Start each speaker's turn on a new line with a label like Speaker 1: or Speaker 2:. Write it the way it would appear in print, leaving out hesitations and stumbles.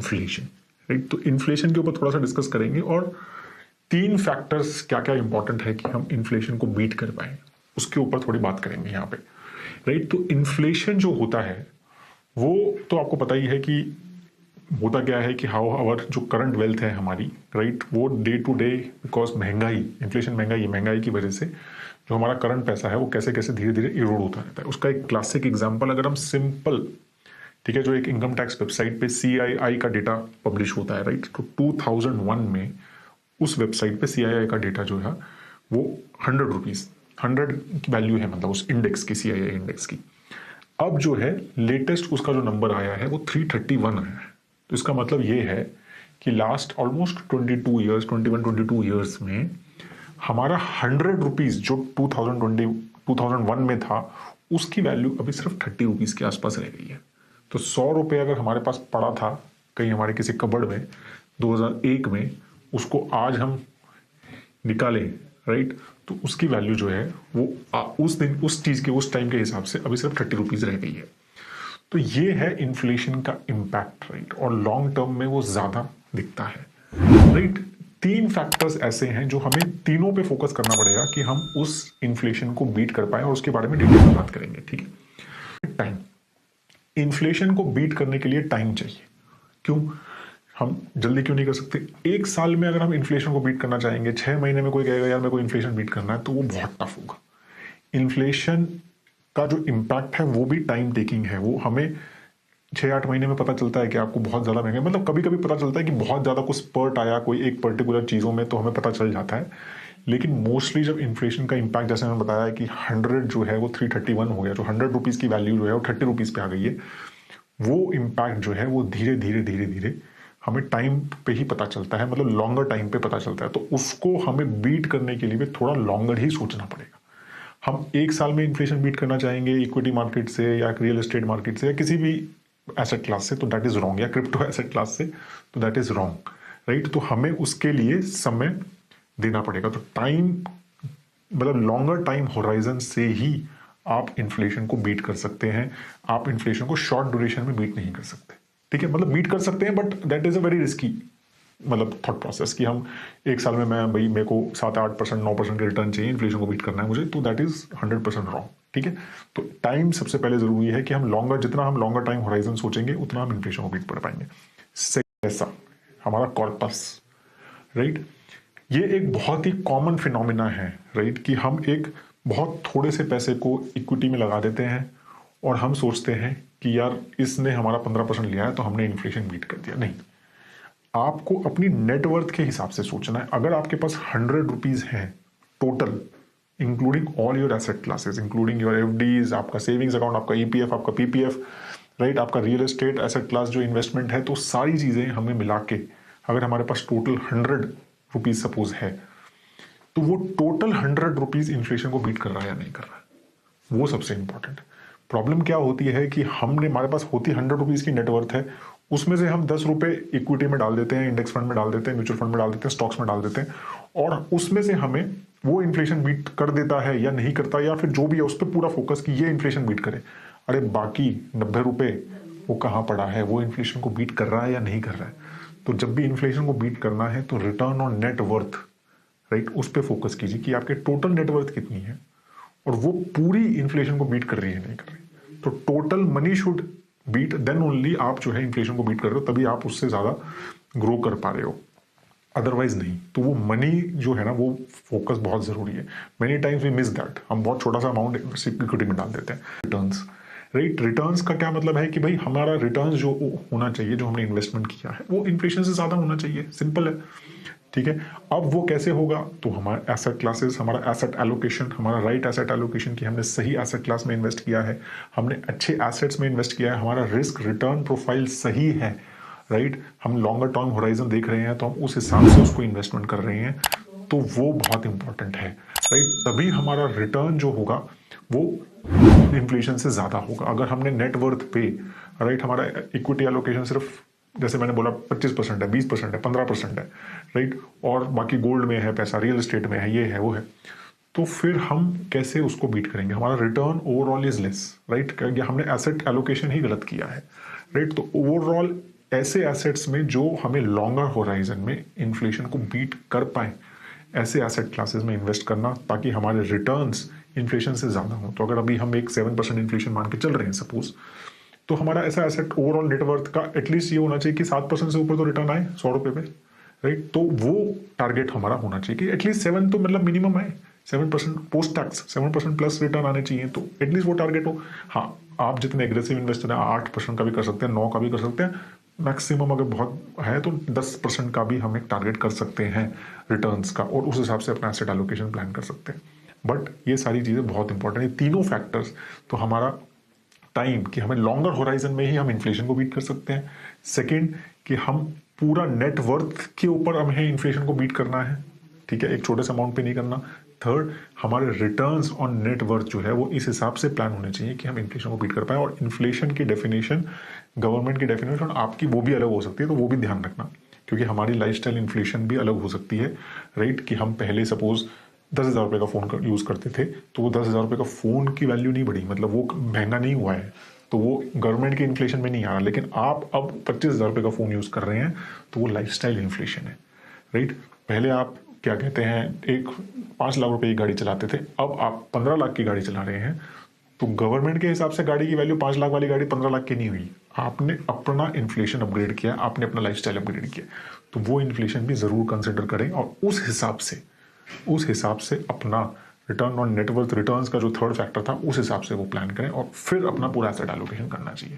Speaker 1: Inflation, right. तो inflation के ऊपर थोड़ा सा डिस्कस करेंगे और 3 फैक्टर्स क्या क्या इंपॉर्टेंट है कि हम इन्फ्लेशन को बीट कर पाए, उसके ऊपर थोड़ी बात करेंगे यहाँ पे, राइट। तो इन्फ्लेशन जो होता है वो तो आपको पता ही है कि होता क्या है कि हाउ आवर जो करंट वेल्थ है हमारी, राइट, वो डे टू डे बिकॉज महंगाई, इन्फ्लेशन महंगाई की वजह से जो हमारा करंट पैसा है वो कैसे कैसे धीरे धीरे इरोड होता रहता है। उसका एक क्लासिक एग्जांपल अगर हम सिंपल, ठीक है, जो एक इनकम टैक्स वेबसाइट पे CII का डेटा पब्लिश होता है, राइट, तो 2001 में उस वेबसाइट पे CII का डेटा जो है वो 100 रुपीज 100 की वैल्यू है, मतलब उस इंडेक्स की, CII इंडेक्स की। अब जो है लेटेस्ट उसका जो नंबर आया है वो 331 आया है। तो इसका मतलब ये है कि लास्ट ऑलमोस्ट 21-22 ईयर्स में हमारा 100 रुपीज जो 2001 में था उसकी वैल्यू अभी सिर्फ 30 रुपीज के आसपास रह गई है। तो 100 रुपये अगर हमारे पास पड़ा था कहीं हमारे किसी कबड़ में 2001 में, उसको आज हम निकालें, राइट, तो उसकी वैल्यू जो है वो उस दिन उस चीज के उस टाइम के हिसाब से अभी सिर्फ 30 रुपीज रह गई है। तो ये है इन्फ्लेशन का इम्पैक्ट, राइट, और लॉन्ग टर्म में वो ज्यादा दिखता है, राइट। 3 फैक्टर्स ऐसे हैं जो हमें तीनों पे फोकस करना पड़ेगा कि हम उस इन्फ्लेशन को बीट कर पाए, और उसके बारे में डिटेल में बात करेंगे, ठीक है। टाइम, इन्फ्लेशन को बीट करने के लिए टाइम चाहिए। क्यों, हम जल्दी क्यों नहीं कर सकते? एक साल में अगर हम इन्फ्लेशन को बीट करना चाहेंगे, 6 महीने में कोई कहेगा यार मेरे को इन्फ्लेशन बीट करना है, तो वो बहुत टफ होगा। इन्फ्लेशन का जो इम्पैक्ट है वो भी टाइम टेकिंग है। वो हमें 6-8 महीने में पता चलता है कि आपको बहुत ज़्यादा महंगा, मतलब कभी कभी पता चलता है कि बहुत ज़्यादा कुछ स्पर्ट आया कोई एक पर्टिकुलर चीज़ों में, तो हमें पता चल जाता है। लेकिन मोस्टली जब इन्फ्लेशन का इम्पैक्ट, जैसे मैंने बताया कि 100 जो है वो 331 हो गया, जो 100 रुपीज़ की वैल्यू जो है वो 30 रुपीज़ पे आ गई है, वो इम्पैक्ट जो है वो धीरे धीरे धीरे धीरे हमें टाइम पे ही पता चलता है, मतलब लॉन्गर टाइम पे पता चलता है। तो उसको हमें बीट करने के लिए भी थोड़ा लॉन्गर ही सोचना पड़ेगा। हम एक साल में इन्फ्लेशन बीट करना चाहेंगे इक्विटी मार्केट से या रियल एस्टेट मार्केट से या किसी भी एसेट क्लास से, तो दैट इज रॉन्ग, या क्रिप्टो एसेट क्लास से, तो दैट इज रॉन्ग, राइट। तो हमें उसके लिए समय देना पड़ेगा। तो टाइम, मतलब लॉन्गर टाइम होराइजन से ही आप इन्फ्लेशन को बीट कर सकते हैं। आप इन्फ्लेशन को शॉर्ट ड्यूरेशन में बीट नहीं कर सकते, ठीक है, मतलब बीट कर सकते हैं but that is a very risky, मतलब थॉट प्रोसेस कि हम एक साल में मैं भाई मेरे को 7-8% 9% के रिटर्न चाहिए, इन्फ्लेशन को बीट करना है मुझे, तो दैट इज 100% रॉन्ग, ठीक है। तो टाइम सबसे पहले जरूरी है कि हम जितना हम लॉन्गर टाइम होराइजन सोचेंगे उतना हम इन्फ्लेशन को बीट कर पाएंगे। ऐसा हमारा कॉर्पस, राइट, ये एक बहुत ही कॉमन फिनोमिना है, राइट, कि हम एक बहुत थोड़े से पैसे को इक्विटी में लगा देते हैं और हम सोचते हैं कि यार इसने हमारा 15% लिया है तो हमने इन्फ्लेशन बीट कर दिया। नहीं, आपको अपनी नेटवर्थ के हिसाब से सोचना है। अगर आपके पास 100 रुपीज है total, including all your asset classes, including your FDs, आपका सेविंग्स अकाउंट, आपका EPF, आपका PPF, राइट, आपका रियल एस्टेट एसेट क्लास जो इन्वेस्टमेंट है, तो सारी चीजें हमें मिला के अगर हमारे पास टोटल 100 रुपीज सपोज है, तो वो टोटल 100 रुपीज इन्फ्लेशन को बीट कर रहा है या नहीं कर रहा है, वो सबसे इंपॉर्टेंट। प्रॉब्लम क्या होती है कि हमारे पास होती 100 रुपीज की नेटवर्थ है, उसमें से हम 10 रुपए इक्विटी में डाल देते हैं, इंडेक्स फंड में डाल देते हैं, म्यूचुअल फंड में डाल देते हैं, स्टॉक्स में डाल देते हैं, और उसमें से हमें वो इन्फ्लेशन बीट कर देता है या नहीं करता, या फिर जो भी है उस पर पूरा फोकस कि ये इन्फ्लेशन बीट करे। अरे बाकी 90 रुपए वो कहाँ पड़ा है, वो इन्फ्लेशन को बीट कर रहा है या नहीं कर रहा है। तो जब भी इन्फ्लेशन को बीट करना है तो return on net worth, right, उस पर फोकस कीजिए कि आपके टोटल नेटवर्थ कितनी है और वो पूरी इन्फ्लेशन को बीट कर रही है नहीं कर रही। तो total money should beat, then only आप जो है इन्फ्लेशन को बीट कर रहे हो, तभी आप उससे ज्यादा ग्रो कर पा रहे हो, अदरवाइज नहीं। तो वो मनी जो है ना, वो फोकस बहुत जरूरी है। Many times we miss that, हम बहुत छोटा सा अमाउंट इक्विटी में डाल देते हैं। रिटर्न्स, राइट, रिटर्न्स का क्या मतलब है कि भाई हमारा रिटर्न्स जो होना चाहिए, जो हमने इन्वेस्टमेंट किया है, वो इन्फ्लेशन से ज्यादा होना चाहिए, सिंपल है, ठीक है। अब वो कैसे होगा, तो हमारा एसेट क्लासेस, हमारा एसेट एलोकेशन, हमारा राइट एसेट एलोकेशन की हमने सही एसेट क्लास में इन्वेस्ट किया है, हमने अच्छे एसेट्स में इन्वेस्ट किया है, हमारा रिस्क रिटर्न प्रोफाइल सही है, राइट, हम लॉन्गर टर्म होराइजन देख रहे हैं तो हम उस हिसाब से उसको इन्वेस्टमेंट कर रहे हैं, तो वो बहुत इंपॉर्टेंट है, राइट। तभी हमारा रिटर्न जो होगा वो इन्फ्लेशन से ज्यादा होगा। अगर हमने नेटवर्थ पे, राइट, हमारा इक्विटी एलोकेशन सिर्फ जैसे मैंने बोला 25% है, 20% है, 15% है, राइट, और बाकी गोल्ड में है पैसा, रियल एस्टेट में है, ये है वो है, तो फिर हम कैसे उसको बीट करेंगे? हमारा return overall is less, right, क्योंकि हमने एसेट एलोकेशन ही गलत किया है, राइट। तो ओवरऑल ऐसे एसेट्स में जो हमें लॉन्गर होराइजन में इन्फ्लेशन को बीट कर पाए, ऐसे एसेट क्लासेस में इन्वेस्ट करना, ताकि हमारे रिटर्न्स इन्फ्लेशन से ज़्यादा हो। तो अगर अभी हम एक 7% इन्फ्लेशन मान के चल रहे हैं सपोज, तो हमारा ऐसा एसेट ओवरऑल नेटवर्थ का एटलीस्ट ये होना चाहिए कि 7% से ऊपर तो रिटर्न आए 100 रुपये पे, राइट। तो वो टारगेट हमारा होना चाहिए कि एटलीस्ट 7 तो मतलब मिनिमम आए, 7% पोस्ट टैक्स 7% प्लस रिटर्न आने चाहिए, तो एटलीस्ट वो टारगेट हो। हाँ, आप जितने एग्रेसिव इन्वेस्टर हैं 8% का भी कर सकते हैं, 9 का भी कर सकते हैं, मैक्सिमम अगर बहुत है तो 10% का भी हम एक टारगेट कर सकते हैं रिटर्न्स का, और उस हिसाब से अपना एसेट एलोकेशन प्लान कर सकते हैं। बट ये सारी चीज़ें बहुत इंपॉर्टेंट है, तीनों फैक्टर्स। तो हमारा टाइम कि हमें लॉन्गर होराइजन में ही हम इन्फ्लेशन को बीट कर सकते हैं। सेकेंड कि हम पूरा नेट वर्थ के ऊपर हमें इन्फ्लेशन को बीट करना है, ठीक है, एक छोटे से अमाउंट पे नहीं करना। थर्ड, हमारे रिटर्न्स ऑन नेट वर्थ जो है वो इस हिसाब से प्लान होने चाहिए कि हम इन्फ्लेशन को बीट कर पाए। और इन्फ्लेशन की डेफिनेशन, गवर्नमेंट की डेफिनेशन आपकी वो भी अलग हो सकती है, तो वो भी ध्यान रखना, क्योंकि हमारी लाइफस्टाइल इन्फ्लेशन भी अलग हो सकती है, राइट। कि हम पहले सपोज 10,000 रुपये का फ़ोन यूज़ करते थे, तो वो 10,000 रुपये का फ़ोन की वैल्यू नहीं बढ़ी, मतलब वो महंगा नहीं हुआ है, तो वो गवर्नमेंट के इन्फ्लेशन में नहीं आ रहा। लेकिन आप अब 25,000 रुपये का फ़ोन यूज़ कर रहे हैं, तो वो लाइफस्टाइल इन्फ्लेशन है, राइट। पहले आप क्या कहते हैं, एक 5 लाख रुपए की गाड़ी चलाते थे, अब आप 15 लाख की गाड़ी चला रहे हैं, तो गवर्नमेंट के हिसाब से गाड़ी की वैल्यू 5 लाख वाली गाड़ी 15 लाख की नहीं हुई। आपने अपना इन्फ्लेशन अपग्रेड किया, आपने अपना लाइफस्टाइल अपग्रेड किया, तो वो इन्फ्लेशन भी ज़रूर कंसिडर करें, और उस हिसाब से अपना रिटर्न ऑन नेटवर्थ, रिटर्न्स का जो थर्ड फैक्टर था, उस हिसाब से वो प्लान करें, और फिर अपना पूरा एसेट एलोकेशन करना चाहिए।